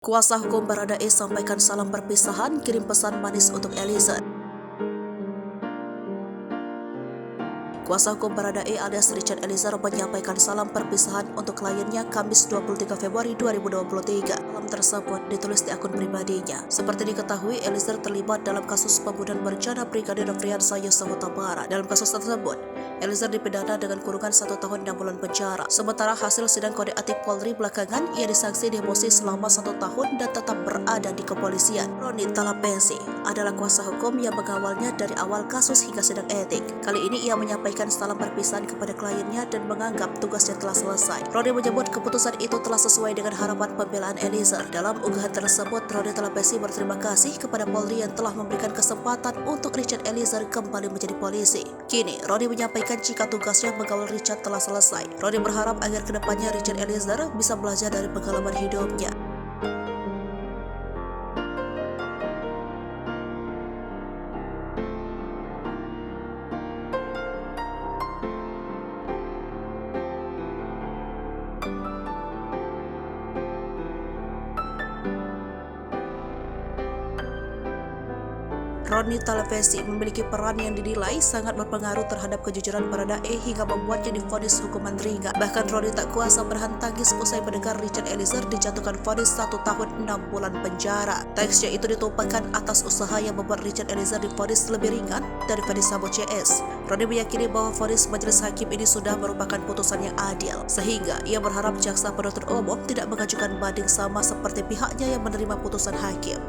Kuasa hukum Baradae sampaikan salam perpisahan, kirim pesan manis untuk Eliezer. Kuasa hukum Baradae alias Richard Eliezer menyampaikan salam perpisahan untuk kliennya Kamis 23 Februari 2023. Salam tersebut ditulis di akun pribadinya. Seperti diketahui, Eliezer terlibat dalam kasus pembunuhan berencana Brigadir Nofriansah Yosua Huta Barat. Dalam kasus tersebut, Eliezer dipidana dengan kurungan 1 tahun 6 bulan penjara. Sementara hasil sidang kode etik Polri belakangan, ia disanksi demosi selama 1 tahun dan tetap berada di kepolisian. Roni Talapesi adalah kuasa hukum yang mengawalnya dari awal kasus hingga sidang etik. Kali ini ia menyampaikan salam perpisahan kepada kliennya dan menganggap tugasnya telah selesai. Roni menyebut keputusan itu telah sesuai dengan harapan pembelaan Eliezer. Dalam unggahan tersebut, Roni Talapesi berterima kasih kepada Polri yang telah memberikan kesempatan untuk Richard Eliezer kembali menjadi polisi. Kini, Roni menyampaikan jika tugasnya mengawal Richard telah selesai. Roni berharap agar kedepannya Richard Eliezer bisa belajar dari pengalaman hidupnya. Roni Talapesi memiliki peran yang dinilai sangat berpengaruh terhadap kejujuran Baradae hingga membuatnya divonis hukuman ringan. Bahkan Roni tak kuasa menahan tangis usai mendengar Richard Eliezer dijatuhkan vonis 1 tahun 6 bulan penjara. Tangisnya itu ditumpahkan atas usaha yang membuat Richard Eliezer divonis lebih ringan dari Verdi Sambo CS. Roni meyakini bahwa vonis majelis hakim ini sudah merupakan putusan yang adil, sehingga ia berharap jaksa penuntut umum tidak mengajukan banding sama seperti pihaknya yang menerima putusan hakim.